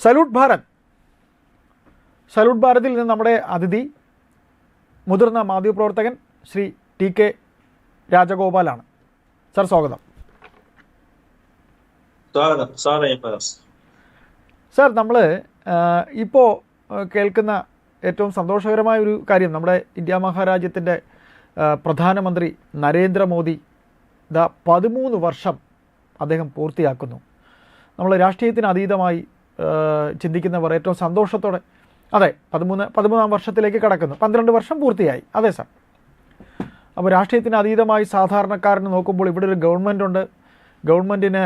Salute Bharat. Salute ഭാരതിൽ നിന്ന് നമ്മുടെ അതിഥി മുതിർന്ന മാധ്യമപ്രവർത്തകൻ ശ്രീ ടി.കെ. രാജഗോപാലാണ്. സർ, സ്വാഗതം. സർ, നമ്മൾ ഇപ്പോൾ കേൾക്കുന്ന ഏറ്റവും സന്തോഷകരമായ ഒരു കാര്യം, നമ്മുടെ ഇന്ത്യ മഹാരാജ്യത്തിൻ്റെ പ്രധാനമന്ത്രി നരേന്ദ്രമോദി 13 വർഷം അദ്ദേഹം പൂർത്തിയാക്കുന്നു. നമ്മൾ രാഷ്ട്രീയത്തിന് അതീതമായി ചിന്തിക്കുന്നവർ ഏറ്റവും സന്തോഷത്തോടെ, അതെ, 13ാം വർഷത്തിലേക്ക് കടക്കുന്നു. 12 വർഷം പൂർത്തിയായി. അതെ സർ. അപ്പോൾ രാഷ്ട്രീയത്തിന് അതീതമായി സാധാരണക്കാരന് നോക്കുമ്പോൾ ഇവിടെ ഒരു ഗവൺമെൻറ് ഉണ്ട്. ഗവൺമെൻറ്റിന്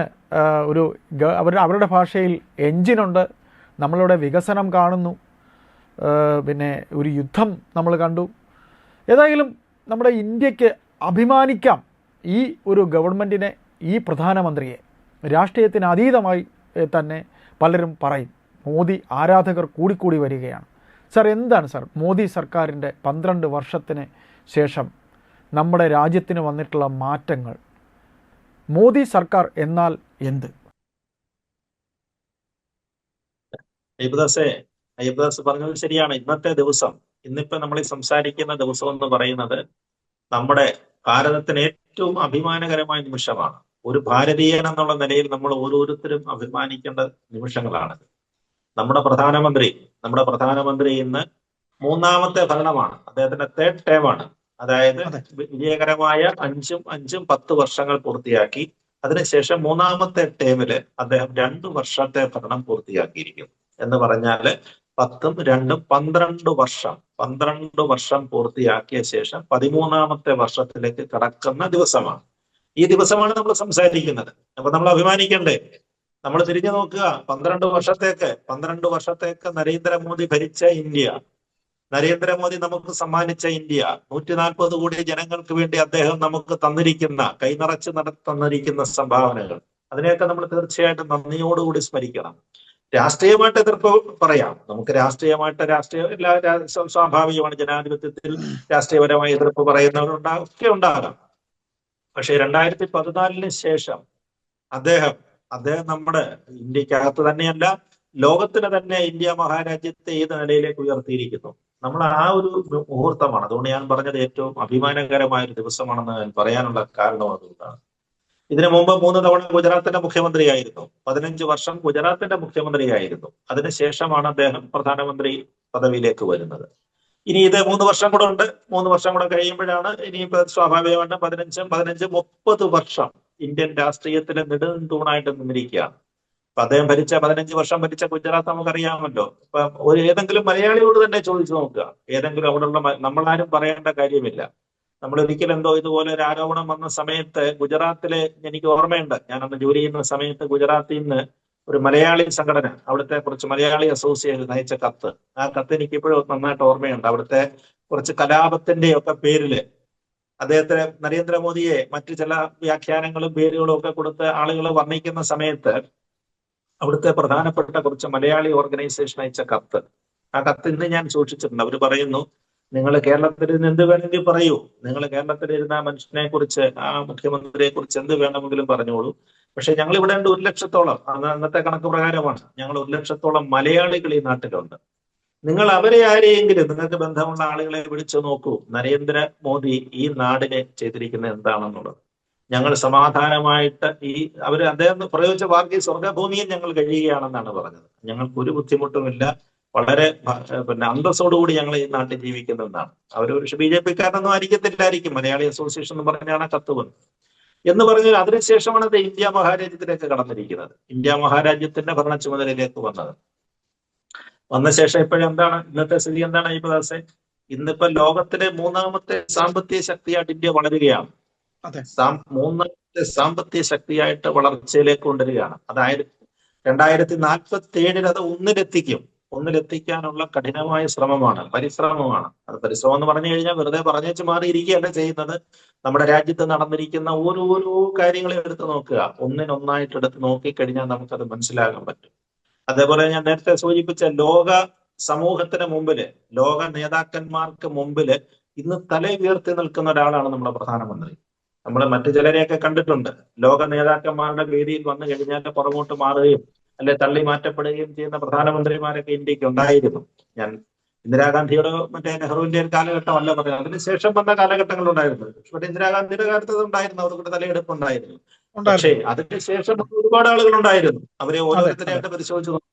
അവരുടെ ഭാഷയിൽ എൻജിനുണ്ട്. നമ്മളിവിടെ വികസനം കാണുന്നു. പിന്നെ ഒരു യുദ്ധം നമ്മൾ കണ്ടു. ഏതായാലും നമ്മുടെ ഇന്ത്യക്ക് അഭിമാനിക്കാം ഈ ഒരു ഗവൺമെൻറ്റിനെ, ഈ പ്രധാനമന്ത്രിയെ. രാഷ്ട്രീയത്തിന് അതീതമായി തന്നെ പലരും പറയും. മോദി ആരാധകർ കൂടിക്കൂടി വരികയാണ്. സർ, എന്താണ് സർ മോദി സർക്കാരിൻ്റെ 12 വർഷത്തിന് ശേഷം നമ്മുടെ രാജ്യത്തിന് വന്നിട്ടുള്ള മാറ്റങ്ങൾ? മോദി സർക്കാർ എന്നാൽ എന്ത്? അയ്യബ്ദാസ് പറഞ്ഞത് ശരിയാണ്. ഇന്നത്തെ ദിവസം, ഇന്നിപ്പോ നമ്മൾ സംസാരിക്കുന്ന ദിവസം എന്ന് പറയുന്നത് നമ്മുടെ ഭാരതത്തിന് ഏറ്റവും അഭിമാനകരമായ നിമിഷമാണ്. ഒരു ഭാരതീയൻ എന്നുള്ള നിലയിൽ നമ്മൾ ഓരോരുത്തരും അഭിമാനിക്കേണ്ട നിമിഷങ്ങളാണ്. നമ്മുടെ പ്രധാനമന്ത്രി ഇന്ന് 3ാമത്തെ ഭരണമാണ്. അദ്ദേഹത്തിന്റെ 3rd ടേമാണ്. അതായത് വിജയകരമായ 5-10 വർഷങ്ങൾ പൂർത്തിയാക്കി. അതിനുശേഷം 3ാമത്തെ ടേമില് അദ്ദേഹം 2 വർഷത്തെ ഭരണം പൂർത്തിയാക്കിയിരിക്കുന്നു. എന്ന് പറഞ്ഞാല് 10ഉം 2ഉം 12 വർഷം പൂർത്തിയാക്കിയ ശേഷം 13ാമത്തെ വർഷത്തിലേക്ക് കടക്കുന്ന ദിവസമാണ്. ഈ ദിവസമാണ് നമ്മൾ സംസാരിക്കുന്നത്. അപ്പൊ നമ്മൾ അഭിമാനിക്കണ്ടേ? നമ്മൾ തിരിഞ്ഞു നോക്കുക. 12 വർഷത്തേക്ക് നരേന്ദ്രമോദി ഭരിച്ച ഇന്ത്യ, നരേന്ദ്രമോദി നമുക്ക് സമ്മാനിച്ച ഇന്ത്യ, 140 കോടി ജനങ്ങൾക്ക് വേണ്ടി അദ്ദേഹം നമുക്ക് തന്നിരിക്കുന്ന, കൈനിറച്ച് തന്നിരിക്കുന്ന സംഭാവനകൾ, അതിനെയൊക്കെ നമ്മൾ തീർച്ചയായിട്ടും നന്ദിയോടുകൂടി സ്മരിക്കണം. രാഷ്ട്രീയമായിട്ട് എതിർപ്പ് പറയാം. നമുക്ക് സ്വാഭാവികമാണ്. ജനാധിപത്യത്തിൽ രാഷ്ട്രീയപരമായ എതിർപ്പ് പറയുന്നവരുണ്ടാകും, ഉണ്ടാകാം. പക്ഷെ 2014 ശേഷം അദ്ദേഹം നമ്മുടെ ഇന്ത്യക്കകത്ത് തന്നെയല്ല, ലോകത്തിന് തന്നെ ഇന്ത്യ മഹാരാജ്യത്തെ ഏത് നിലയിലേക്ക് ഉയർത്തിയിരിക്കുന്നു. നമ്മൾ ആ ഒരു മുഹൂർത്തമാണ്. അതുകൊണ്ട് ഞാൻ പറഞ്ഞത് ഏറ്റവും അഭിമാനകരമായ ഒരു ദിവസമാണെന്ന് ഞാൻ പറയാനുള്ള കാരണം അതുകൊണ്ടാണ്. ഇതിനു മുമ്പ് 3 തവണ ഗുജറാത്തിന്റെ മുഖ്യമന്ത്രിയായിരുന്നു. 15 വർഷം ഗുജറാത്തിന്റെ മുഖ്യമന്ത്രിയായിരുന്നു. അതിനുശേഷമാണ് അദ്ദേഹം പ്രധാനമന്ത്രി പദവിയിലേക്ക് വരുന്നത്. ഇനി ഇത് 3 വർഷം കൂടെ ഉണ്ട്. 3 വർഷം കൂടെ കഴിയുമ്പോഴാണ് ഇനിയിപ്പോ സ്വാഭാവികമായിട്ടും 15-30 വർഷം ഇന്ത്യൻ രാഷ്ട്രീയത്തിലെ നെടുന്തൂണായിട്ട് നിന്നിരിക്കുകയാണ്. അപ്പൊ അദ്ദേഹം 15 വർഷം ഭരിച്ച ഗുജറാത്ത് നമുക്കറിയാമല്ലോ. ഇപ്പൊ ഏതെങ്കിലും മലയാളിയോട് തന്നെ ചോദിച്ചു നോക്കുക. ഏതെങ്കിലും അവിടെയുള്ള, നമ്മളാരും പറയേണ്ട കാര്യമില്ല. നമ്മൾ ഒരിക്കലും ഇതുപോലെ ഒരു ആരോപണം വന്ന സമയത്ത് ഗുജറാത്തിലെ, എനിക്ക് ഓർമ്മയുണ്ട്, ഞാനന്ന് ജോലി ചെയ്യുന്ന സമയത്ത് ഗുജറാത്തിൽ നിന്ന് ഒരു മലയാളി സംഘടന, അവിടുത്തെ കുറച്ച് മലയാളി അസോസിയേഷൻ അയച്ച കത്ത്, ആ കത്ത് എനിക്ക് ഇപ്പോഴും നന്നായിട്ട് ഓർമ്മയുണ്ട്. അവിടുത്തെ കുറച്ച് കലാപത്തിന്റെ ഒക്കെ പേരില് അദ്ദേഹത്തിന് നരേന്ദ്രമോദിയെ മറ്റു ചില വ്യാഖ്യാനങ്ങളും പേരുകളും ഒക്കെ കൊടുത്ത് ആളുകൾ വർണ്ണിക്കുന്ന സമയത്ത് അവിടുത്തെ പ്രധാനപ്പെട്ട കുറച്ച് മലയാളി ഓർഗനൈസേഷൻ അയച്ച കത്ത്, ആ കത്ത് ഇന്ന് ഞാൻ സൂക്ഷിച്ചിട്ടുണ്ട്. അവർ പറയുന്നു, നിങ്ങൾ കേരളത്തിൽ ഇരുന്ന് എന്ത് വേണമെങ്കിൽ പറയൂ, നിങ്ങൾ കേരളത്തിലിരുന്ന മനുഷ്യനെ കുറിച്ച്, ആ മുഖ്യമന്ത്രിയെ കുറിച്ച് എന്ത് വേണമെങ്കിലും പറഞ്ഞോളൂ. പക്ഷെ ഞങ്ങൾ ഇവിടെ ഉണ്ട് 1 ലക്ഷത്തോളം, അന്നത്തെ കണക്ക് പ്രകാരമാണ്, ഞങ്ങൾ 1 ലക്ഷത്തോളം മലയാളികൾ ഈ നാട്ടിലുണ്ട്. നിങ്ങൾ അവരെ ആരെയെങ്കിലും, നിങ്ങൾക്ക് ബന്ധമുള്ള ആളുകളെ വിളിച്ചു നോക്കൂ, നരേന്ദ്രമോദി ഈ നാടിനെ ചെയ്തിരിക്കുന്നത് എന്താണെന്നുള്ളത്. ഞങ്ങൾ സമാധാനമായിട്ട് അദ്ദേഹം പ്രയോഗിച്ച വാക്ക് സ്വർഗഭൂമിയിൽ ഞങ്ങൾ കഴിയുകയാണെന്നാണ് പറഞ്ഞത്. ഞങ്ങൾക്ക് ഒരു ബുദ്ധിമുട്ടുമില്ല, വളരെ അന്തസ്സോടുകൂടി ഞങ്ങൾ ഈ നാട്ടിൽ ജീവിക്കുന്നതെന്നാണ്. അവരൊരു BJP-ക്കാരനൊന്നും ആയിരിക്കത്തില്ലായിരിക്കും, മലയാളി അസോസിയേഷൻ എന്ന് പറഞ്ഞാണ് കത്ത് വന്നത് എന്ന് പറഞ്ഞാൽ. അതിനുശേഷമാണ് അത് ഇന്ത്യ മഹാരാജ്യത്തിലേക്ക് കടന്നിരിക്കുന്നത്. ഇന്ത്യ മഹാരാജ്യത്തിന്റെ ഭരണ ചുമതലയിലേക്ക് വന്ന ശേഷം ഇപ്പോഴെന്താണ് ഇന്നത്തെ സ്ഥിതി? എന്താണ് അയ്യപ്പദാസെ? ഇന്നിപ്പോ ലോകത്തിലെ 3ാമത്തെ സാമ്പത്തിക ശക്തിയായിട്ട് ഇന്ത്യ വളരുകയാണ്. 3ാമത്തെ സാമ്പത്തിക ശക്തിയായിട്ട് വളർച്ചയിലേക്ക് കൊണ്ടുവരികയാണ്. അതായത് 2047 അത് ഒന്നിലെത്തിക്കാനുള്ള കഠിനമായ പരിശ്രമമാണ്. അത് പരിശ്രമം എന്ന് പറഞ്ഞു കഴിഞ്ഞാൽ വെറുതെ പറഞ്ഞേച്ച് മാറിയിരിക്കുകയല്ല ചെയ്യുന്നത്. നമ്മുടെ രാജ്യത്ത് നടന്നിരിക്കുന്ന ഓരോരോ കാര്യങ്ങളെ എടുത്ത് നോക്കുക, ഒന്നിനൊന്നായിട്ട് എടുത്ത് നോക്കിക്കഴിഞ്ഞാൽ നമുക്കത് മനസ്സിലാകാൻ പറ്റും. അതേപോലെ ഞാൻ നേരത്തെ സൂചിപ്പിച്ച ലോക സമൂഹത്തിന് മുമ്പില്, ലോക നേതാക്കന്മാർക്ക് മുമ്പില് ഇന്ന് തല ഉയർത്തി നിൽക്കുന്ന ഒരാളാണ് നമ്മുടെ പ്രധാനമന്ത്രി. നമ്മൾ മറ്റു ചിലരെയൊക്കെ കണ്ടിട്ടുണ്ട്, ലോക നേതാക്കന്മാരുടെ വേദിയിൽ വന്നു കഴിഞ്ഞാൽ പുറകോട്ട് മാറുകയും അല്ലെ തള്ളി മാറ്റപ്പെടുകയും ചെയ്യുന്ന പ്രധാനമന്ത്രിമാരൊക്കെ ഇന്ത്യക്ക് ഉണ്ടായിരുന്നു. ഞാൻ ഇന്ദിരാഗാന്ധിയുടെ മറ്റേ നെഹ്റുവിന്റെ ഒരു കാലഘട്ടമല്ല പറയുന്നത്, അതിനുശേഷം വന്ന കാലഘട്ടങ്ങളുണ്ടായിരുന്നു. പക്ഷേ ഇന്ദിരാഗാന്ധിയുടെ കാലത്ത് ഉണ്ടായിരുന്നു, അവർക്ക് തെളിവെടുപ്പ് ഉണ്ടായിരുന്നു. പക്ഷേ ഉണ്ടായിരുന്നു. അതിനുശേഷം ഒരുപാട് ആളുകൾ ഉണ്ടായിരുന്നു, അവരെ അതെ അതെ. ഓരോരുത്തരെയായിട്ട് പരിശോധിച്ചു നോക്കി.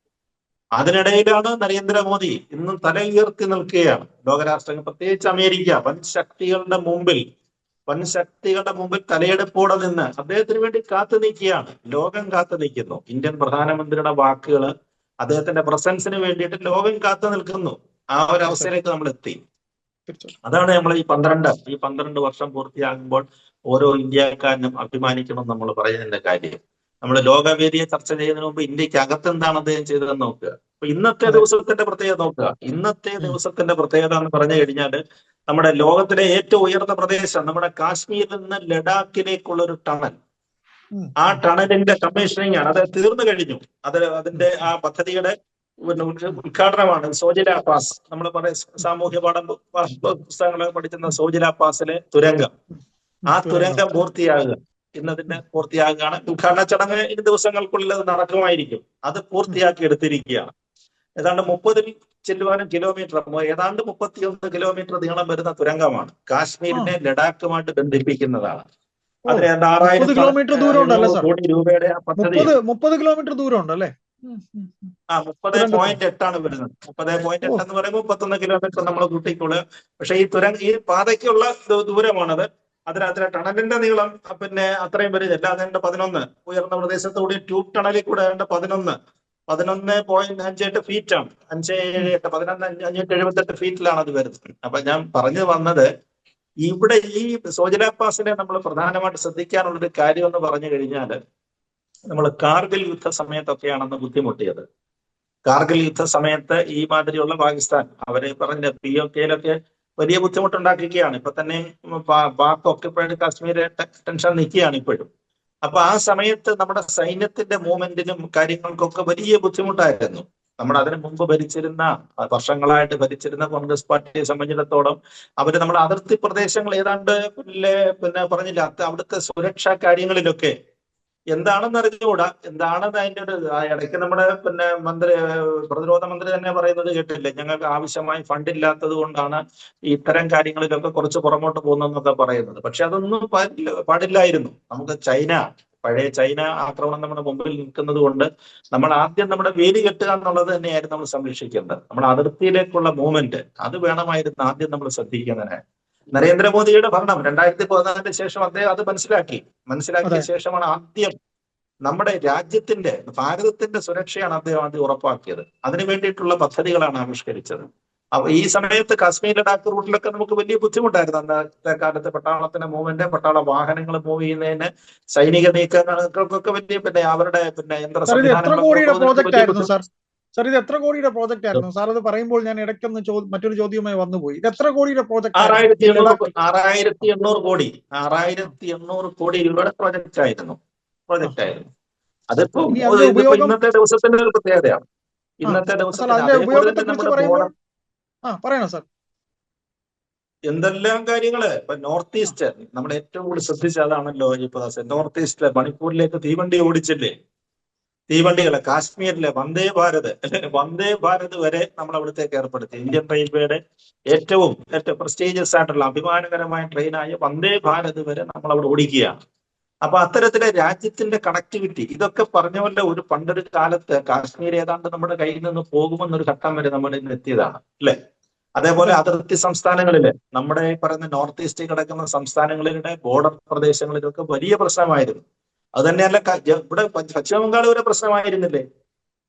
അതിനിടയിലാണ് നരേന്ദ്രമോദി ഇന്നും തല ഉയർത്തി നിൽക്കുകയാണ്. ലോകരാഷ്ട്രങ്ങൾ, പ്രത്യേകിച്ച് അമേരിക്ക, വൻ ശക്തികളുടെ മുമ്പിൽ തലയെടുപ്പോടെ നിന്ന് അദ്ദേഹത്തിന് വേണ്ടി കാത്തു നിൽക്കുകയാണ്. ലോകം കാത്തു നിൽക്കുന്നു. ഇന്ത്യൻ പ്രധാനമന്ത്രിയുടെ വാക്കുകൾ, അദ്ദേഹത്തിന്റെ പ്രസൻസിന് വേണ്ടിയിട്ട് ലോകം കാത്തു നിൽക്കുന്നു. ആ ഒരു അവസ്ഥയിലേക്ക് നമ്മൾ എത്തി. തീർച്ചയായും. അതാണ് നമ്മൾ ഈ 12 വർഷം പൂർത്തിയാകുമ്പോൾ ഓരോ ഇന്ത്യക്കാരനും അഭിമാനിക്കണം നമ്മൾ പറയുന്നതിന്റെ കാര്യം. നമ്മൾ ലോകവേദിയെ ചർച്ച ചെയ്യുന്നതിന് മുമ്പ് ഇന്ത്യക്ക് അകത്ത് എന്താണ് അദ്ദേഹം ചെയ്തതെന്ന് നോക്കുക. അപ്പൊ ഇന്നത്തെ അതെ. ദിവസത്തിന്റെ പ്രത്യേകത നോക്കുക. ഇന്നത്തെ ദിവസത്തിന്റെ പ്രത്യേകത എന്ന് പറഞ്ഞു കഴിഞ്ഞാൽ, നമ്മുടെ ലോകത്തിലെ ഏറ്റവും ഉയർന്ന പ്രദേശം, നമ്മുടെ കാശ്മീരിൽ നിന്ന് ലഡാക്കിലേക്കുള്ള ഒരു ടണൽ, ആ ടണലിന്റെ കമ്മീഷനിങ് ആണ്. അത് തീർന്നു കഴിഞ്ഞു. അതിന്റെ ആ പദ്ധതിയുടെ ഉദ്ഘാടനമാണ് സോജില പാസ്. നമ്മൾ സാമൂഹ്യ പുസ്തകങ്ങളൊക്കെ പഠിക്കുന്ന സോജില പാസിലെ തുരങ്കം. ആ തുരങ്കം പൂർത്തിയാകുക, ഇന്നതിന്റെ പൂർത്തിയാകുകയാണ്. ഉദ്ഘാടന ചടങ്ങ് ഇനി ദിവസങ്ങൾക്കുള്ളിൽ അത് നടക്കുമായിരിക്കും. അത് പൂർത്തിയാക്കി എടുത്തിരിക്കുകയാണ്. ഏതാണ്ട് 30 ചെല്ലുവാനും കിലോമീറ്റർ, ഏതാണ്ട് 31 കിലോമീറ്റർ നീളം വരുന്ന തുരങ്കമാണ്. കാശ്മീരിനെ ലഡാക്കുമായിട്ട് ബന്ധിപ്പിക്കുന്നതാണ്. അതിന് 30 കിലോമീറ്റർ ദൂരം ഉണ്ടല്ലേ സാർ? കോടി രൂപയുടെ ആ പദ്ധതി. 30 കിലോമീറ്റർ ദൂരം ഉണ്ടല്ലേ? 30.8 വരുന്നത്. 30.8 എന്ന് പറയുമ്പോൾ 31 കിലോമീറ്റർ നമ്മൾ കൂട്ടിക്കൊള്ളുക. പക്ഷെ ഈ പാതയ്ക്കുള്ള ദൂരമാണത്. അതിനകത്ത് ടണലിന്റെ നീളം പിന്നെ അത്രയും വരില്ല. അതുകൊണ്ട് 11 ഉയർന്ന പ്രദേശത്തുകൂടി ട്യൂബ് ടണലിൽ കൂടെ 11.58 ഫീറ്റ് ആണ്. 578 ഫീറ്റിലാണ് അത് വരുന്നത്. അപ്പൊ ഞാൻ പറഞ്ഞു വന്നത്, ഇവിടെ ഈ സോജില പാസിനെ നമ്മൾ പ്രധാനമായിട്ട് ശ്രദ്ധിക്കാനുള്ളൊരു കാര്യം എന്ന് പറഞ്ഞു കഴിഞ്ഞാൽ, നമ്മൾ കാർഗിൽ യുദ്ധ സമയത്തൊക്കെയാണെന്ന് ബുദ്ധിമുട്ടിയത്. കാർഗിൽ യുദ്ധ സമയത്ത് ഈ മാതിരിയുള്ള പാകിസ്ഥാൻ, അവരെ പറഞ്ഞ POK-യിലൊക്കെ വലിയ ബുദ്ധിമുട്ടുണ്ടാക്കിയിരിക്കുകയാണ്. ഇപ്പൊ തന്നെ പാക് ഓക്യുപ്പൈഡ് കാശ്മീര് ടെൻഷൻ നിൽക്കുകയാണ് ഇപ്പോഴും. അപ്പൊ ആ സമയത്ത് നമ്മുടെ സൈന്യത്തിന്റെ മൂവ്മെന്റിനും കാര്യങ്ങൾക്കൊക്കെ വലിയ ബുദ്ധിമുട്ടായിരുന്നു. നമ്മൾ അതിനു മുമ്പ് വർഷങ്ങളായിട്ട് ഭരിച്ചിരുന്ന കോൺഗ്രസ് പാർട്ടിയെ സംബന്ധിച്ചിടത്തോളം അവര് നമ്മുടെ അതിർത്തി പ്രദേശങ്ങൾ ഏതാണ്ട് പിന്നെ പറഞ്ഞില്ല, അവിടുത്തെ സുരക്ഷാ കാര്യങ്ങളിലൊക്കെ എന്താണെന്ന് അറിഞ്ഞുകൂടാ. എന്താണെന്ന് അതിന്റെ ഒരു ഇടയ്ക്ക് നമ്മുടെ പ്രതിരോധ മന്ത്രി തന്നെ പറയുന്നത് കേട്ടില്ലേ, ഞങ്ങൾക്ക് ആവശ്യമായി ഫണ്ട് ഇല്ലാത്തത് കൊണ്ടാണ് ഇത്തരം കാര്യങ്ങളിലൊക്കെ കുറച്ച് പുറമോട്ട് പോകുന്നതെന്നൊക്കെ പറയുന്നത്. പക്ഷെ അതൊന്നും പാടില്ലായിരുന്നു. നമുക്ക് പഴയ ചൈന ആക്രമണം നമ്മുടെ മുമ്പിൽ നിൽക്കുന്നത് കൊണ്ട് നമ്മൾ ആദ്യം നമ്മുടെ വേലി കെട്ടുക എന്നുള്ളത് തന്നെയായിരുന്നു നമ്മൾ സംരക്ഷിക്കേണ്ടത്. നമ്മുടെ അതിർത്തിയിലേക്കുള്ള മൂവ്മെന്റ് അത് വേണമായിരുന്നു ആദ്യം നമ്മൾ ശ്രദ്ധിക്കുന്നതിന്. നരേന്ദ്രമോദിയുടെ ഭരണം 2014 ശേഷം അദ്ദേഹം അത് മനസ്സിലാക്കിയ ശേഷമാണ് ആദ്യം നമ്മുടെ ഭാരതത്തിന്റെ സുരക്ഷയാണ് അദ്ദേഹം ആദ്യം ഉറപ്പാക്കിയത്. അതിനു വേണ്ടിയിട്ടുള്ള പദ്ധതികളാണ് ആവിഷ്കരിച്ചത്. അപ്പൊ ഈ സമയത്ത് കാശ്മീർ ലഡാക്ക് റൂട്ടിലൊക്കെ നമുക്ക് വലിയ ബുദ്ധിമുട്ടായിരുന്നു. അന്നത്തെ കാലത്ത് പട്ടാളത്തിന്റെ മൂവ്മെന്റ്, പട്ടാള വാഹനങ്ങൾ മൂവ് ചെയ്യുന്നതിന്, സൈനിക നീക്കങ്ങൾക്കൊക്കെ വലിയ അവരുടെ യന്ത്ര സംവിധാനങ്ങൾ. സാർ, ഇത് എത്ര കോടിയുടെ പ്രോജക്റ്റ് ആയിരുന്നു? സാർ അത് പറയുമ്പോൾ ഞാൻ ഇടയ്ക്കൊന്ന് മറ്റൊരു ചോദ്യവുമായി വന്നുപോയി. ഇത് എത്ര കോടിയുടെ പ്രോജക്റ്റ്? 6800 കോടി. 6800 കോടി രൂപയുടെ പ്രോജക്റ്റ് ആയിരുന്നു. അതിപ്പോ ഇന്നത്തെ ദിവസത്തിന്റെ ഒരു പ്രത്യേകതയാണ്. ഇന്നത്തെ ദിവസത്തിൽ പറയണോ സാർ? എന്തെല്ലാം കാര്യങ്ങള് ഇപ്പൊ നോർത്ത് ഈസ്റ്റ് നമ്മൾ ഏറ്റവും കൂടുതൽ ശ്രദ്ധിച്ച അതാണല്ലോ. ഇപ്പൊ നോർത്ത് ഈസ്റ്റിലെ മണിപ്പൂരിലേക്ക് തീവണ്ടി ഓടിച്ചില്ലേ, തീവണ്ടികള് കാശ്മീരിലെ വന്ദേ ഭാരത് വരെ നമ്മൾ അവിടത്തേക്ക് ഏർപ്പെടുത്തി. ഇന്ത്യൻ റെയിൽവേയുടെ ഏറ്റവും പ്രസ്റ്റീജിയസ് ആയിട്ടുള്ള അഭിമാനകരമായ ട്രെയിനായ വന്ദേ ഭാരത് വരെ നമ്മൾ അവിടെ ഓടിക്കുകയാണ്. അപ്പൊ അത്തരത്തിലെ രാജ്യത്തിന്റെ കണക്ടിവിറ്റി, ഇതൊക്കെ പറഞ്ഞവരുടെ പണ്ടൊരു കാലത്ത് കാശ്മീർ ഏതാണ്ട് നമ്മുടെ കയ്യിൽ നിന്ന് പോകുമെന്നൊരു ഘട്ടം വരെ നമ്മൾ ഇന്ന് എത്തിയതാണ്, അല്ലെ? അതേപോലെ അതിർത്തി സംസ്ഥാനങ്ങളില്, നമ്മുടെ പറയുന്ന നോർത്ത് ഈസ്റ്റിൽ കിടക്കുന്ന സംസ്ഥാനങ്ങളിലെ ബോർഡർ പ്രദേശങ്ങളിലൊക്കെ വലിയ പ്രശ്നമായിരുന്നു. അത് തന്നെയല്ല, ഇവിടെ പശ്ചിമ ബംഗാൾ ഒരു പ്രശ്നമായിരുന്നില്ലേ?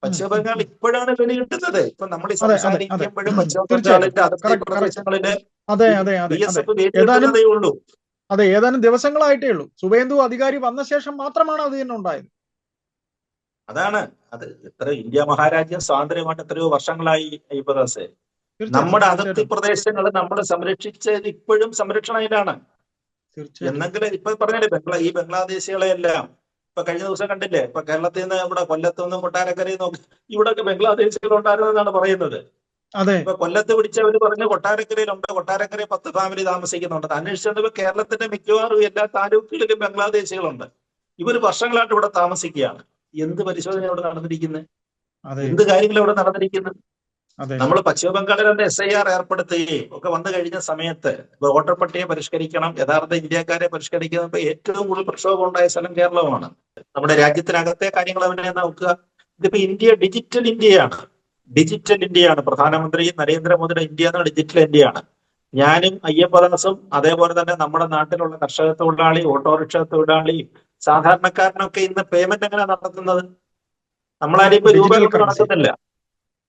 പശ്ചിമ ബംഗാൾ ഇപ്പോഴാണ് വെളി കിട്ടുന്നത്. ഇപ്പൊ നമ്മൾ ഈ സംസാരിക്കുമ്പോഴും പശ്ചിമ ബംഗാളിന്റെ അതിർത്തി പ്രദേശങ്ങളില് BSF ഉള്ളൂ. അതെ, ഏതാനും ദിവസങ്ങളായിട്ടേ ഉള്ളൂ. സുവേന്ദു അധികാരി വന്ന ശേഷം മാത്രമാണ് അത് തന്നെ ഉണ്ടായത്. അതാണ് ഇന്ത്യ മഹാരാജ്യം സ്വാതന്ത്ര്യമായിട്ട് എത്രയോ വർഷങ്ങളായി. നമ്മുടെ അതിർത്തി പ്രദേശങ്ങൾ നമ്മൾ സംരക്ഷിച്ചത് ഇപ്പോഴും സംരക്ഷണയിലാണ്. എന്നെങ്കിലും ഇപ്പൊ പറഞ്ഞില്ലേ, ഈ ബംഗ്ലാദേശികളെല്ലാം ഇപ്പൊ കഴിഞ്ഞ ദിവസം കണ്ടില്ലേ, ഇപ്പൊ കേരളത്തിൽ നിന്ന് ഇവിടെ കൊല്ലത്ത് നിന്നും കൊട്ടാരക്കരയിൽ നോക്കി ഇവിടെയൊക്കെ ബംഗ്ലാദേശികൾ ഉണ്ടായിരുന്നെന്നാണ് പറയുന്നത്. ഇപ്പൊ കൊല്ലത്ത് പിടിച്ചവര് പറഞ്ഞ് കൊട്ടാരക്കരയിലുണ്ട്, കൊട്ടാരക്കരയിൽ 10 ഫാമിലി താമസിക്കുന്നുണ്ട്. അന്വേഷിച്ചത് കേരളത്തിന്റെ മിക്കവാറും എല്ലാ താലൂക്കുകളിലും ബംഗ്ലാദേശികളുണ്ട്. ഇവർ വർഷങ്ങളായിട്ട് ഇവിടെ താമസിക്കുകയാണ്. എന്ത് പരിശോധന അവിടെ നടന്നിരിക്കുന്നത്? അതെ എന്ത് കാര്യങ്ങൾ അവിടെ നടന്നിരിക്കുന്നത്? അതെ നമ്മൾ പശ്ചിമ ബംഗാളിൽ തന്നെ SIR ഏർപ്പെടുത്തുകയും ഒക്കെ വന്നു കഴിഞ്ഞ സമയത്ത് വോട്ടർ പട്ടികയെ പരിഷ്കരിക്കണം, യഥാർത്ഥ ഇന്ത്യക്കാരെ പരിഷ്കരിക്കുന്ന ഏറ്റവും കൂടുതൽ പ്രക്ഷോഭം ഉണ്ടായ സ്ഥലം കേരളമാണ്. നമ്മുടെ രാജ്യത്തിനകത്തെ കാര്യങ്ങൾ അവനെ നോക്കുക. ഇതിപ്പോ ഇന്ത്യ ഡിജിറ്റൽ ഇന്ത്യയാണ്. ഡിജിറ്റൽ ഇന്ത്യയാണ്. പ്രധാനമന്ത്രി നരേന്ദ്രമോദിയുടെ ഇന്ത്യ എന്ന ഡിജിറ്റൽ ഇന്ത്യയാണ്. ഞാനും അയ്യപ്പദാസും അതേപോലെ തന്നെ നമ്മുടെ നാട്ടിലുള്ള കർഷക തൊഴിലാളി, ഓട്ടോറിക്ഷ തൊഴിലാളി, സാധാരണക്കാരനൊക്കെ ഇന്ന് പേയ്മെന്റ് എങ്ങനെ നടത്തുന്നത്? നമ്മളാരും ഇപ്പൊ രൂപ ഡിജിറ്റൽ കൊണ്ട് കറൻസി. നടക്കുന്നില്ല.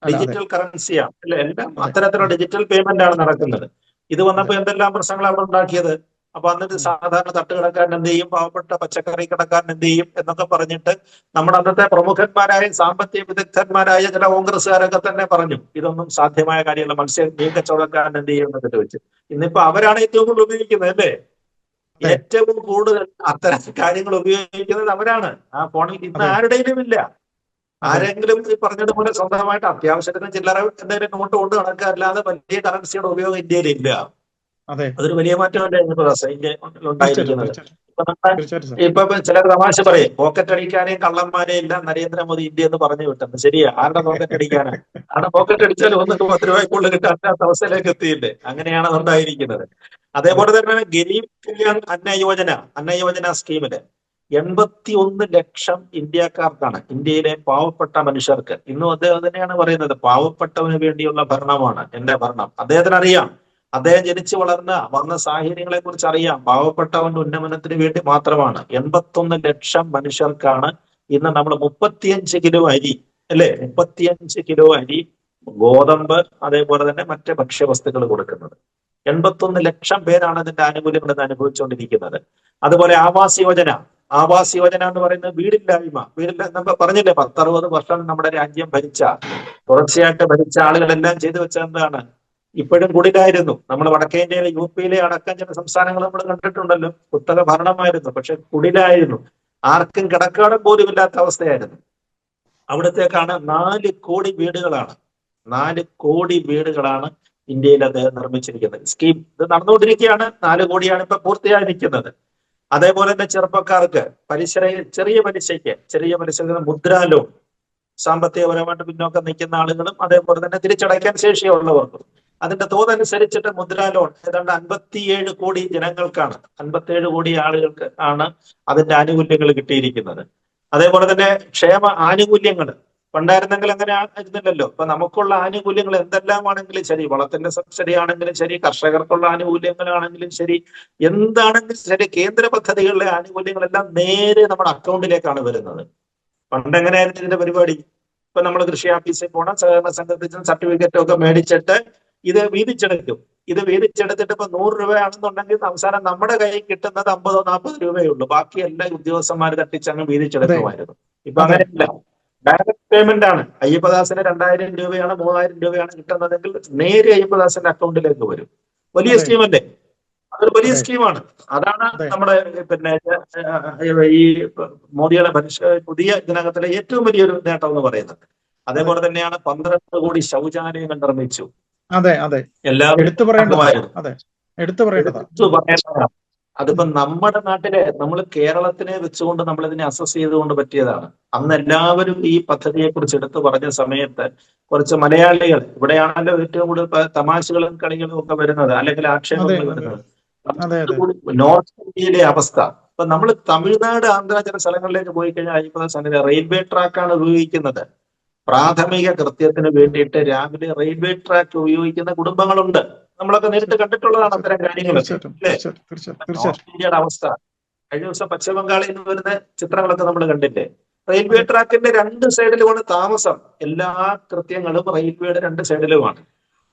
അല്ല അതെ ഡിജിറ്റൽ കറൻസിയാണ് അല്ലെ? എല്ലാം അതെ അത്തരത്തിലുള്ള അതെ ഡിജിറ്റൽ പേയ്മെന്റ് ആണ് നടക്കുന്നത്. ഇത് അതെ വന്നപ്പോ എന്തെല്ലാം പ്രശ്നങ്ങൾ അവിടെ ഉണ്ടാക്കിയത്. അപ്പൊ എന്നിട്ട് സാധാരണ തട്ടുകടക്കാരൻ എന്ത് ചെയ്യും, പാവപ്പെട്ട പച്ചക്കറി കടക്കാരൻ എന്ത് ചെയ്യും എന്നൊക്കെ പറഞ്ഞിട്ട് നമ്മുടെ അന്നത്തെ പ്രമുഖന്മാരായ സാമ്പത്തിക വിദഗ്ധന്മാരായ ചില കോൺഗ്രസ്സുകാരൊക്കെ തന്നെ പറഞ്ഞു ഇതൊന്നും സാധ്യമായ കാര്യമല്ല, മീൻ കച്ചവടക്കാരൻ എന്ത് ചെയ്യും എന്നൊക്കെ ചോദിച്ചു. ഇന്നിപ്പോ അവരാണ് ഏറ്റവും കൂടുതൽ ഉപയോഗിക്കുന്നത് അല്ലേ? അതെ ഏറ്റവും കൂടുതൽ അത്തരം കാര്യങ്ങൾ ഉപയോഗിക്കുന്നത് അവരാണ്. ആ ഫോണിൽ ഇന്ന് അതെ ആരുടെയും ഇല്ല. അതെ ആരെങ്കിലും ഈ പറഞ്ഞതുപോലെ സ്വന്തമായിട്ട് അത്യാവശ്യത്തിന് ചില്ലറ എന്തെങ്കിലും നോട്ട് കൊണ്ട് നടക്കുക, അല്ലാതെ വലിയ കറൻസിയുടെ ഉപയോഗം ഇന്ത്യയിൽ ഇല്ല. അതെ അതൊരു വലിയ മാറ്റമല്ലേ ഇന്ത്യയിൽ തീർച്ചയായിട്ടും ഉണ്ടായിരിക്കുന്നത്. തീർച്ചയായിട്ടും ഇപ്പൊ നമ്മുടെ തീർച്ചയായിട്ടും സാർ. ഇപ്പൊ ചിലർ തമാശ പറയും പോക്കറ്റ് അടിക്കാനെയും കള്ളന്മാരെയും എല്ലാം നരേന്ദ്രമോദി ഇന്ത്യ എന്ന് പറഞ്ഞു വിട്ടത്. ശരിയാ, ആരുടെ പോക്കറ്റ് അടിക്കാനാ? ആരുടെ പോക്കറ്റ് അടിച്ചാലും ഒന്നിട്ട് 10 രൂപയ്ക്കുള്ളിൽ കിട്ടാത്ത അവസ്ഥയിലേക്ക് എത്തിയില്ലേ? അങ്ങനെയാണ് അതുണ്ടായിരിക്കുന്നത്. അതെ അതേപോലെ തന്നെ ഗരീബ് കല്യാൺ അന്ന യോജന സ്കീമില് 81 ലക്ഷം ഇന്ത്യക്കാർക്കാണ്, ഇന്ത്യയിലെ പാവപ്പെട്ട മനുഷ്യർക്ക്. ഇന്നും അദ്ദേഹം തന്നെയാണ് പറയുന്നത് പാവപ്പെട്ടവന് വേണ്ടിയുള്ള ഭരണമാണ് എന്റെ ഭരണം. അദ്ദേഹത്തിന് അറിയാം, അദ്ദേഹം ജനിച്ചു വന്ന സാഹചര്യങ്ങളെ കുറിച്ച് അറിയാം. പാവപ്പെട്ടവന്റെ ഉന്നമനത്തിന് വേണ്ടി മാത്രമാണ്. 81 ലക്ഷം മനുഷ്യർക്കാണ് ഇന്ന് നമ്മൾ 35 കിലോ അരി അല്ലെ, 35 കിലോ അരി, ഗോതമ്പ്, അതേപോലെ തന്നെ മറ്റ് ഭക്ഷ്യവസ്തുക്കൾ കൊടുക്കുന്നത്. 81 ലക്ഷം പേരാണ് അതിന്റെ ആനുകൂല്യങ്ങൾ ഇന്ന് അനുഭവിച്ചുകൊണ്ടിരിക്കുന്നത്. അതുപോലെ ആവാസ് യോജന എന്ന് പറയുന്നത് വീടില്ല നമ്മൾ പറഞ്ഞില്ലേ, 10-60 വർഷം നമ്മുടെ രാജ്യം തുടർച്ചയായിട്ട് ഭരിച്ച ആളുകളെല്ലാം ചെയ്തു വെച്ചത് എന്താണ്? ഇപ്പോഴും കുടിലായിരുന്നു. നമ്മൾ വടക്കേ ഇന്ത്യയിലെ UP-യിലെ അടക്കം ചില സംസ്ഥാനങ്ങൾ നമ്മൾ കണ്ടിട്ടുണ്ടല്ലോ, കുത്തക ഭരണമായിരുന്നു, പക്ഷെ കുടിലായിരുന്നു. ആർക്കും കിടക്കാടം പോലും ഇല്ലാത്ത അവസ്ഥയായിരുന്നു. അവിടത്തേക്കാണ് 4 കോടി വീടുകളാണ് 4 കോടി വീടുകളാണ് ഇന്ത്യയിൽ അത് നിർമ്മിച്ചിരിക്കുന്നത്. സ്കീം ഇത് നടന്നുകൊണ്ടിരിക്കുകയാണ്. 4 കോടിയാണ് ഇപ്പൊ പൂർത്തിയായി നിൽക്കുന്നത്. അതേപോലെ തന്നെ ചെറുപ്പക്കാർക്ക് ചെറിയ പലിശയ്ക്ക് മുദ്രാ ലോൺ, സാമ്പത്തികപരമായിട്ട് പിന്നോക്കം നിൽക്കുന്ന ആളുകളും അതേപോലെ തന്നെ തിരിച്ചടയ്ക്കാൻ ശേഷിയുള്ളവർക്കും അതിന്റെ തോതനുസരിച്ചിട്ട് മുദ്രാ ലോൺ ഏതാണ്ട് 57 കോടി ജനങ്ങൾക്കാണ്, 57 കോടി ആളുകൾക്ക് ആണ് അതിന്റെ ആനുകൂല്യങ്ങൾ കിട്ടിയിരിക്കുന്നത്. അതേപോലെ തന്നെ ക്ഷേമ ആനുകൂല്യങ്ങൾ പണ്ടായിരുന്നെങ്കിൽ അങ്ങനെ ആയിരുന്നില്ലല്ലോ. ഇപ്പൊ നമുക്കുള്ള ആനുകൂല്യങ്ങൾ എന്തെല്ലാമാണെങ്കിലും ശരി, വളത്തിന്റെ സബ്സിഡി ആണെങ്കിലും ശരി, കർഷകർക്കുള്ള ആനുകൂല്യങ്ങളാണെങ്കിലും ശരി, എന്താണെങ്കിലും ശരി, കേന്ദ്ര പദ്ധതികളിലെ ആനുകൂല്യങ്ങളെല്ലാം നേരെ നമ്മുടെ അക്കൗണ്ടിലേക്കാണ് വരുന്നത്. പണ്ട് എങ്ങനെയായിരുന്നു ഇതിന്റെ പരിപാടി? ഇപ്പൊ നമ്മൾ കൃഷി ഓഫീസിൽ പോകണം, സഹകരണ സംഘത്തിൽ സർട്ടിഫിക്കറ്റ് ഒക്കെ മേടിച്ചിട്ട് ഇത് വീതിച്ചെടുത്തിട്ട് ഇപ്പൊ 100 രൂപയാണെന്നുണ്ടെങ്കിൽ അവസാനം നമ്മുടെ കയ്യിൽ കിട്ടുന്നത് 50-40 രൂപയേ ഉള്ളൂ. ബാക്കി എല്ലാ ഉദ്യോഗസ്ഥന്മാർ തട്ടിച്ചങ്ങ് അതെ വീതിച്ചെടുക്കുമായിരുന്നു. ഇപ്പൊ അതെ അങ്ങനെയല്ല, ഡയറക്ട് പേയ്മെന്റ് ആണ്. അയ്യപ്പദാസിന് 2000 രൂപയാണ് 3000 രൂപയാണ് കിട്ടുന്നതെങ്കിൽ നേരെ അയ്യപ്പദാസിന്റെ അക്കൗണ്ടിലേക്ക് വരും. വലിയ അതെ സ്കീമല്ലേ? അതൊരു വലിയ അതെ സ്കീമാണ്. അതാണ് അതെ നമ്മുടെ പിന്നെ ഈ മോദിയുടെ പുതിയ ഇതിനകത്തിലെ ഏറ്റവും വലിയൊരു നേട്ടം എന്ന് പറയുന്നത്. അതെ അതേപോലെ തന്നെയാണ് 12 കോടി ശൗചാലയങ്ങൾ നിർമ്മിച്ചു. അതെ അതെ എല്ലാവരും എടുത്തു പറയേണ്ടതാ. ഉണ്ടാക്കുമായിരുന്നു. അതെ എടുത്തു പറയേണ്ടതാ. എടുത്തു പറയേണ്ടതാണ്. അതിപ്പോ നമ്മുടെ നാട്ടിലെ നമ്മൾ കേരളത്തിനെ വെച്ചുകൊണ്ട് നമ്മൾ ഇതിനെ അസസ് ചെയ്തുകൊണ്ട് പറ്റിയതാണ്. അന്ന് എല്ലാവരും ഈ പദ്ധതിയെ കുറിച്ച് എടുത്തു പറഞ്ഞ സമയത്ത് കുറച്ച് മലയാളികൾ, ഇവിടെയാണല്ലോ ഏറ്റവും കൂടുതൽ തമാശകളും കളികളും ഒക്കെ വരുന്നത്, അല്ലെങ്കിൽ അതെ ആക്ഷേപങ്ങൾ അതെ വരുന്നത്. അതെ അതെ നോർത്ത് ഇന്ത്യയിലെ അവസ്ഥ ഇപ്പൊ നമ്മൾ തമിഴ്നാട്, ആന്ധ്ര ചില സ്ഥലങ്ങളിലേക്ക് പോയി കഴിഞ്ഞാൽ അയ്യപ്പദ സന്നിധി റെയിൽവേ ട്രാക്കാണ് ഉപയോഗിക്കുന്നത്. പ്രാഥമിക കൃത്യത്തിന് വേണ്ടിയിട്ട് രാവിലെ റെയിൽവേ ട്രാക്ക് ഉപയോഗിക്കുന്ന കുടുംബങ്ങളുണ്ട്. നമ്മളൊക്കെ നേരിട്ട് കണ്ടിട്ടുള്ളതാണ് അത്തരം കാര്യങ്ങളൊക്കെ തീർച്ചയായിട്ടും അല്ലേ? തീർച്ചയായിട്ടും തീർച്ചയായിട്ടും തീർച്ചയായിട്ടും നോർത്ത് ഇന്ത്യയുടെ അവസ്ഥ കഴിഞ്ഞ ദിവസം പശ്ചിമ ബംഗാളിൽ നിന്ന് വരുന്ന ചിത്രങ്ങളൊക്കെ നമ്മൾ കണ്ടില്ലേ? റെയിൽവേ അതെ ട്രാക്കിന്റെ 2 സൈഡിലുമാണ് താമസം. എല്ലാ കൃത്യങ്ങളും റെയിൽവേയുടെ 2 സൈഡിലുമാണ്.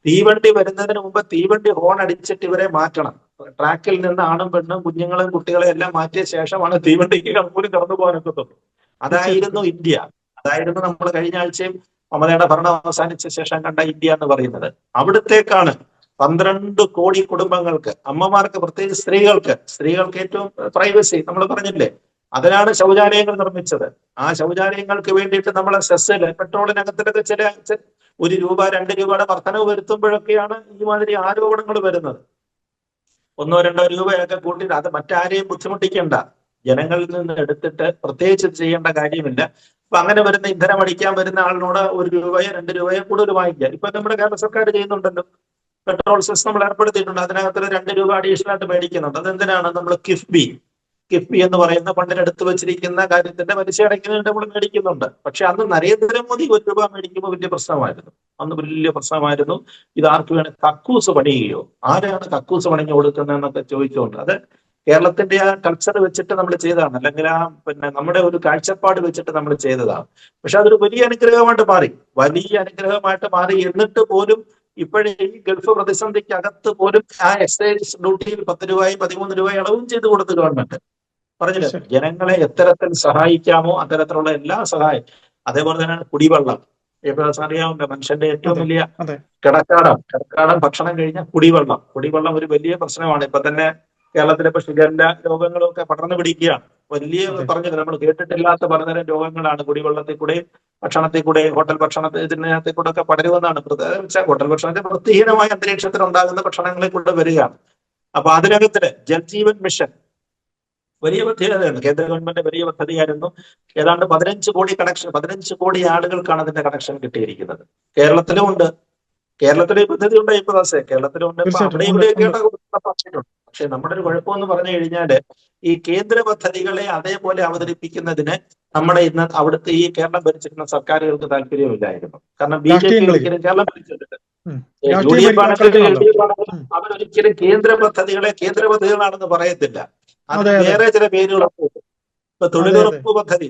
തീവണ്ടി വരുന്നതിന് മുമ്പ് തീവണ്ടി ഹോൺ അടിച്ചിട്ട് ഇവരെ മാറ്റണം. ട്രാക്കിൽ നിന്ന് ആണും പെണ്ണും കുഞ്ഞുങ്ങളും കുട്ടികളെ എല്ലാം മാറ്റിയ ശേഷമാണ് തീവണ്ടിക്ക് പോലും കടന്നു പോകാനൊക്കത്തുള്ളൂ. അതായിരുന്നു തീർച്ചയായിട്ടും ഇന്ത്യ. അതായിരുന്നു നമ്മൾ കഴിഞ്ഞ ആഴ്ചയും മമതയുടെ ഭരണം അവസാനിച്ച ശേഷം കണ്ട ഇന്ത്യ എന്ന് പറയുന്നത്. അവിടത്തേക്കാണ് 12 കോടി കുടുംബങ്ങൾക്ക്, അമ്മമാർക്ക്, പ്രത്യേകിച്ച് സ്ത്രീകൾക്ക് ഏറ്റവും പ്രൈവസി നമ്മൾ പറഞ്ഞില്ലേ, അതിനാണ് ശൗചാലയങ്ങൾ നിർമ്മിച്ചത്. ആ ശൗചാലയങ്ങൾക്ക് വേണ്ടിയിട്ട് നമ്മളെ സെസ്സില് പെട്രോളിനകത്തിലൊക്കെ ചില 1 രൂപ 2 രൂപയുടെ വർധനവ് വരുത്തുമ്പോഴൊക്കെയാണ് ഈ മാതിരി ആരോപണങ്ങൾ വരുന്നത്. 1-2 രൂപയൊക്കെ കൂട്ടിയിട്ട് അത് മറ്റാരെയും ബുദ്ധിമുട്ടിക്കേണ്ട, ജനങ്ങളിൽ നിന്ന് എടുത്തിട്ട് പ്രത്യേകിച്ച് ചെയ്യേണ്ട കാര്യമില്ല. അപ്പൊ അങ്ങനെ വരുന്ന ഇന്ധനം അടിക്കാൻ വരുന്ന ആളിനോട് 1 രൂപയോ 2 രൂപയോ കൂടുതൽ വാങ്ങിക്കുക. ഇപ്പൊ നമ്മുടെ കേരള സർക്കാർ ചെയ്യുന്നുണ്ടല്ലോ, പെട്രോൾ സെസ് നമ്മൾ ഏർപ്പെടുത്തിയിട്ടുണ്ട്. അതിനകത്ത് 2 രൂപ അഡീഷണൽ ആയിട്ട് മേടിക്കുന്നുണ്ട്. അതെന്തിനാണ്? നമ്മൾ കിഫ്ബി എന്ന് പറയുന്ന ഫണ്ടിന് എടുത്തു വെച്ചിരിക്കുന്ന കാര്യത്തിന്റെ പലിശ അടയ്ക്കുന്നതിന് നമ്മൾ മേടിക്കുന്നുണ്ട്. പക്ഷെ അന്ന് നരേന്ദ്രമോദി 1 രൂപ മേടിക്കുമ്പോൾ വലിയ പ്രശ്നമായിരുന്നു. അന്ന് വലിയ പ്രശ്നമായിരുന്നു. ഇത് ആർക്ക് വേണം കക്കൂസ് പണിയുകയോ, ആരാണ് കക്കൂസ് പണിഞ്ഞു കൊടുക്കുന്നതെന്നൊക്കെ ചോദിച്ചുകൊണ്ട്. അത് കേരളത്തിന്റെ ആ കൾച്ചർ വെച്ചിട്ട് നമ്മൾ ചെയ്തതാണ്, അല്ലെങ്കിൽ ആ നമ്മുടെ ഒരു കാഴ്ചപ്പാട് വെച്ചിട്ട് നമ്മൾ ചെയ്തതാണ്. പക്ഷെ അതൊരു വലിയ അനുഗ്രഹമായിട്ട് മാറി, വലിയ അനുഗ്രഹമായിട്ട് മാറി. എന്നിട്ട് പോലും ഇപ്പോഴേ ഈ ഗൾഫ് പ്രതിസന്ധിക്ക് അകത്ത് പോലും ആ എക്സൈസ് ഡ്യൂട്ടിയിൽ 10 രൂപയും 13 രൂപയും ഇളവും ചെയ്തു കൊടുത്തു ഗവൺമെന്റ്. പറഞ്ഞില്ല, ജനങ്ങളെ എത്തരത്തിൽ സഹായിക്കാമോ അത്തരത്തിലുള്ള എല്ലാ സഹായം. അതേപോലെ തന്നെ കുടിവെള്ളം. ഇപ്പൊ അറിയാവുന്ന മനുഷ്യന്റെ ഏറ്റവും വലിയ കിടക്കാടം ഭക്ഷണം കഴിഞ്ഞാൽ കുടിവെള്ളം ഒരു വലിയ പ്രശ്നമാണ്. ഇപ്പൊ തന്നെ കേരളത്തിലെ ഇപ്പൊ ഷിഗല്ല രോഗങ്ങളൊക്കെ പടർന്നു പിടിക്കുകയാണ്. വലിയ പറഞ്ഞത് നമ്മൾ കേട്ടിട്ടില്ലാത്ത പലതരം രോഗങ്ങളാണ് കുടിവെള്ളത്തിൽ കൂടെ, ഭക്ഷണത്തിൽ കൂടെ, ഹോട്ടൽ ഇതിനകത്തിൽ കൂടെ ഒക്കെ പടരുമെന്നാണ്. ഹോട്ടൽ ഭക്ഷണത്തിൽ വൃത്തിഹീനമായ അന്തരീക്ഷത്തിൽ ഉണ്ടാകുന്ന ഭക്ഷണങ്ങളിൽ കൂടെ വരികയാണ്. അപ്പൊ അതിനകത്തിന് ജൽജീവൻ മിഷൻ വലിയ പദ്ധതിയാണ്. കേന്ദ്ര ഗവൺമെന്റ് വലിയ പദ്ധതിയായിരുന്നു. ഏതാണ്ട് 15 കോടി കണക്ഷൻ, 15 കോടി ആളുകൾക്കാണ് അതിന്റെ കണക്ഷൻ കിട്ടിയിരിക്കുന്നത്. കേരളത്തിലും ഉണ്ട്. കേരളത്തിലെ പദ്ധതി ഉണ്ട്. കേരളത്തിലും ഉണ്ട്. അവിടെ ഇവിടെയൊക്കെ. പക്ഷെ നമ്മുടെ ഒരു കുഴപ്പമെന്ന് പറഞ്ഞു കഴിഞ്ഞാല് ഈ കേന്ദ്ര പദ്ധതികളെ അതേപോലെ അവതരിപ്പിക്കുന്നതിന് നമ്മുടെ ഇന്ന് അവിടുത്തെ ഈ കേരളം ഭരിച്ചിരുന്ന സർക്കാരുകൾക്ക് താല്പര്യമില്ലായിരുന്നു. കാരണം BJP ഒരിക്കലും കേരളം ഭരിച്ചിട്ടുണ്ട്. UDF ആണെങ്കിലും LDF ആണെങ്കിലും അവരൊരിക്കലും കേന്ദ്ര പദ്ധതികളാണെന്ന് പറയത്തില്ല. അതിന് വേറെ ചില പേരുകളൊക്കെ. ഇപ്പൊ തൊഴിലുറപ്പ് പദ്ധതി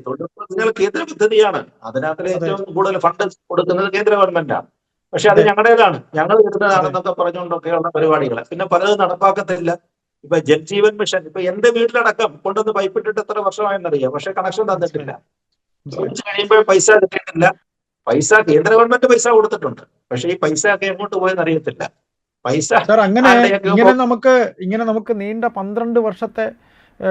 കേന്ദ്ര പദ്ധതിയാണ്. അതിനകത്ത് ഏറ്റവും കൂടുതൽ ഫണ്ട് കൊടുക്കുന്നത് കേന്ദ്ര ഗവൺമെന്റാണ്. പക്ഷെ അത് ഞങ്ങളുടേതാണ്, ഞങ്ങൾ വരുന്നതാണെന്നൊക്കെ പറഞ്ഞുകൊണ്ടൊക്കെയുള്ള പരിപാടികൾ പിന്നെ പലതും നടപ്പാക്കത്തില്ല. ഇപ്പൊ ജൽജീവൻ മിഷൻ ഇപ്പൊ എന്റെ വീട്ടിലടക്കം കൊണ്ടുവന്ന് പൈപ്പിട്ടിട്ട് എത്ര വർഷമായെന്നറിയാം, പക്ഷെ കണക്ഷൻ തന്നിട്ടില്ല. ചോദിച്ചു കഴിയുമ്പോൾ പൈസ കിട്ടിയിട്ടില്ല. കേന്ദ്ര ഗവൺമെന്റ് പൈസ കൊടുത്തിട്ടുണ്ട്, പക്ഷെ ഈ പൈസ ഒക്കെ എങ്ങോട്ട് പോയെന്ന് അറിയത്തില്ല. പൈസ ഇങ്ങനെ നമുക്ക് നീണ്ട 12 വർഷത്തെ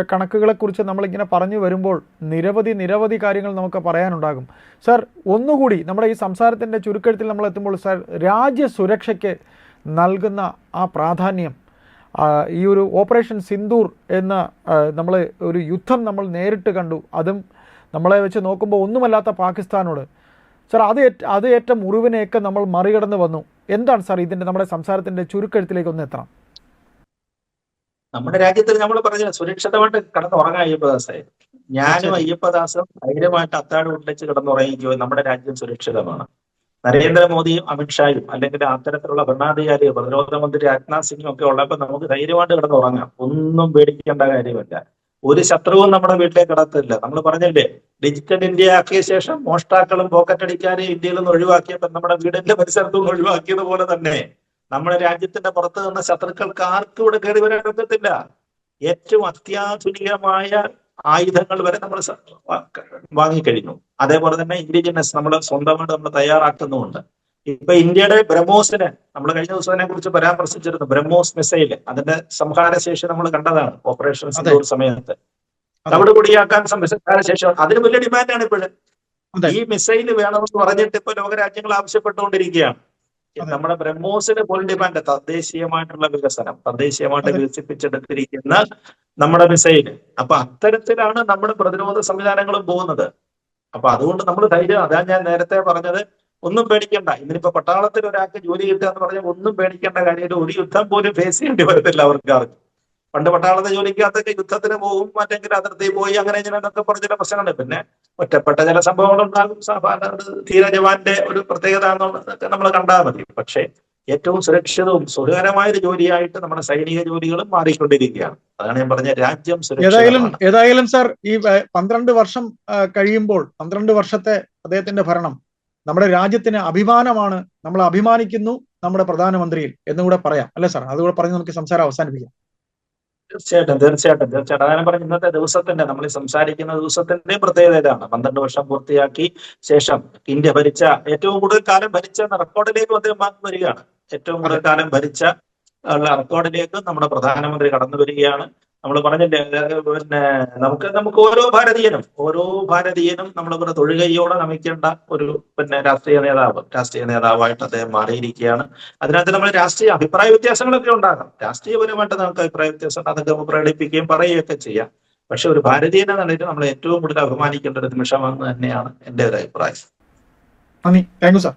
കണക്കുകളെ കുറിച്ച് നമ്മളിങ്ങനെ പറഞ്ഞു വരുമ്പോൾ നിരവധി കാര്യങ്ങൾ നമുക്ക് പറയാനുണ്ടാകും. സർ, ഒന്നുകൂടി നമ്മുടെ ഈ സംസാരത്തിൻ്റെ ചുരുക്കെഴുത്തിൽ നമ്മൾ എത്തുമ്പോൾ സർ, രാജ്യസുരക്ഷയ്ക്ക് നൽകുന്ന ആ പ്രാധാന്യം, ഈ ഒരു ഓപ്പറേഷൻ സിന്ദൂർ എന്ന നമ്മൾ ഒരു യുദ്ധം നമ്മൾ നേരിട്ട് കണ്ടു. അതും നമ്മളെ വെച്ച് നോക്കുമ്പോൾ ഒന്നുമല്ലാത്ത പാകിസ്ഥാനോട്. സർ, അത് ഏറ്റ മുറിവിനെയൊക്കെ നമ്മൾ മറികടന്ന് വന്നു. എന്താണ് സാർ ഇതിൻ്റെ നമ്മുടെ സംസാരത്തിൻ്റെ ചുരുക്കെഴുത്തിലേക്ക് ഒന്ന് എത്തണം? നമ്മുടെ രാജ്യത്തിൽ നമ്മൾ പറഞ്ഞ സുരക്ഷിതമായിട്ട് കിടന്നുറങ്ങാൻ അയ്യപ്പദാസായി. ഞാനും അയ്യപ്പദാസും ധൈര്യമായിട്ട് അത്താഴം ഉണ്ടെച്ച് കിടന്നുറങ്ങിക്കോ. നമ്മുടെ രാജ്യം സുരക്ഷിതമാണ്. നരേന്ദ്രമോദിയും അമിത്ഷായും അല്ലെങ്കിൽ അത്തരത്തിലുള്ള ഭരണാധികാരിയോ പ്രതിരോധ മന്ത്രി രാജ്നാഥ് സിംഗും ഒക്കെ ഉള്ളപ്പോൾ നമുക്ക് ധൈര്യമായിട്ട് കിടന്നുറങ്ങാം. ഒന്നും പേടിക്കേണ്ട കാര്യമല്ല. ഒരു ശത്രുവും നമ്മുടെ വീട്ടിലേക്ക് കടത്തില്ല. നമ്മൾ പറഞ്ഞില്ലേ, ഡിജിറ്റൽ ഇന്ത്യ ആക്കിയ ശേഷം മോഷ്ടാക്കളും പോക്കറ്റടിക്കാരെയും ഇന്ത്യയിൽ നിന്ന് ഒഴിവാക്കിയപ്പോൾ നമ്മുടെ വീടിന്റെ പരിസരത്തു നിന്ന് ഒഴിവാക്കിയതുപോലെ തന്നെ നമ്മുടെ രാജ്യത്തിന്റെ പുറത്ത് നിന്ന ശത്രുക്കൾക്ക് ആർക്കും ഇവിടെ കയറി വരാൻ പറ്റത്തില്ല. ഏറ്റവും അത്യാധുനികമായ ആയുധങ്ങൾ വരെ നമ്മൾ വാങ്ങിക്കഴിഞ്ഞു. അതേപോലെ തന്നെ ഇന്റലിജൻസ് നമ്മൾ സ്വന്തമായിട്ട് നമ്മൾ തയ്യാറാക്കുന്നുമുണ്ട്. ഇപ്പൊ ഇന്ത്യയുടെ ബ്രഹ്മോസിന് നമ്മൾ കഴിഞ്ഞ ദിവസം അതിനെ കുറിച്ച് പരാമർശിച്ചിരുന്നു. ബ്രഹ്മോസ് മിസൈൽ, അതിന്റെ സംഹാരശേഷി നമ്മൾ കണ്ടതാണ് ഓപ്പറേഷൻ സിന്ദൂർ സമയത്ത്. തവിടുപൊടിയാക്കാൻ സംഹാരശേഷം അതിന് വലിയ ഡിമാൻഡാണ് ഇപ്പോഴും. ഈ മിസൈൽ വേണമെന്ന് പറഞ്ഞിട്ട് ഇപ്പൊ ലോകരാജ്യങ്ങൾ ആവശ്യപ്പെട്ടുകൊണ്ടിരിക്കുകയാണ്. നമ്മുടെ ബ്രഹ്മോസിന് പോലും ഡിമാൻഡ്. തദ്ദേശീയമായിട്ടുള്ള വികസനം, തദ്ദേശീയമായിട്ട് വികസിപ്പിച്ചെടുത്തിരിക്കുന്ന നമ്മുടെ മിസൈല്. അപ്പൊ അത്തരത്തിലാണ് നമ്മുടെ പ്രതിരോധ സംവിധാനങ്ങളും പോകുന്നത്. അപ്പൊ അതുകൊണ്ട് നമ്മൾ ധൈര്യം, അതാ ഞാൻ നേരത്തെ പറഞ്ഞത്, ഒന്നും പേടിക്കണ്ട. ഇന്നിപ്പോ പട്ടാളത്തിൽ ഒരാൾക്ക് ജോലി കിട്ടുക എന്ന് പറഞ്ഞാൽ ഒന്നും പേടിക്കേണ്ട കാര്യമില്ല. ഒരു യുദ്ധം പോലും ഫേസ് ചെയ്യേണ്ടി വരത്തില്ല അവർക്ക്. പണ്ട് പട്ടാളത്തെ ജോലിക്കകത്തൊക്കെ യുദ്ധത്തിന് പോകും, മറ്റെങ്കിലും അതിർത്തി പോയി അങ്ങനെ ഇങ്ങനെയൊക്കെ പറഞ്ഞ ചില പ്രശ്നങ്ങളുണ്ട്. പിന്നെ ഒറ്റപ്പെട്ട ചില സംഭവങ്ങൾ ഉണ്ടാകും. ധീര ജവാന്റെ ഒരു പ്രത്യേകത എന്നൊക്കെ നമ്മൾ കണ്ടാൽ മതി. പക്ഷേ ഏറ്റവും സുരക്ഷിതവും സുഖകരമായ ഒരു ജോലിയായിട്ട് നമ്മുടെ സൈനിക ജോലികളും മാറിക്കൊണ്ടിരിക്കുകയാണ്. അതാണ് ഞാൻ പറഞ്ഞ രാജ്യം സുരക്ഷിതമാണ്. ഏതായാലും സാർ, ഈ 12 വർഷം കഴിയുമ്പോൾ 12 വർഷത്തെ അദ്ദേഹത്തിന്റെ ഭരണം നമ്മുടെ രാജ്യത്തിന് അഭിമാനമാണ്. നമ്മൾ അഭിമാനിക്കുന്നു നമ്മുടെ പ്രധാനമന്ത്രിയിൽ എന്നുകൂടെ പറയാം, അല്ലെ സാർ? അതുകൂടെ പറഞ്ഞ് നമുക്ക് സംസാരം അവസാനിപ്പിക്കാം. തീർച്ചയായിട്ടും. അതാണ് പറഞ്ഞ ഇന്നത്തെ ദിവസത്തിന്റെ, നമ്മൾ സംസാരിക്കുന്ന ദിവസത്തിന്റെ പ്രത്യേകത ഇതാണ്. 12 വർഷം പൂർത്തിയാക്കി ശേഷം ഇന്ത്യ ഭരിച്ച ഏറ്റവും കൂടുതൽ കാലം ഭരിച്ച റെക്കോർഡിലേക്ക് അദ്ദേഹം വരികയാണ്. ഏറ്റവും കൂടുതൽ കാലം ഭരിച്ച റെക്കോർഡിലേക്ക് നമ്മുടെ പ്രധാനമന്ത്രി കടന്നു വരികയാണ്. നമ്മൾ പറഞ്ഞില്ലേ, നമുക്ക് ഓരോ ഭാരതീയനും നമ്മളിവിടെ തൊഴുകയോടെ നമിക്കേണ്ട ഒരു രാഷ്ട്രീയ നേതാവായിട്ട് അദ്ദേഹം മാറിയിരിക്കുകയാണ്. അതിനകത്ത് നമ്മൾ രാഷ്ട്രീയ അഭിപ്രായ വ്യത്യാസങ്ങളൊക്കെ ഉണ്ടാകാം. രാഷ്ട്രീയപരമായിട്ട് നമുക്ക് അഭിപ്രായ വ്യത്യാസം അതൊക്കെ പ്രകടിപ്പിക്കുകയും പറയുകയൊക്കെ ചെയ്യാം. പക്ഷെ ഒരു ഭാരതീയനെ നിലയിൽ നമ്മൾ ഏറ്റവും കൂടുതൽ അഭിമാനിക്കേണ്ട ഒരു നിമിഷമെന്ന് തന്നെയാണ് എൻ്റെ ഒരു അഭിപ്രായം. നന്ദി. Thank you sir.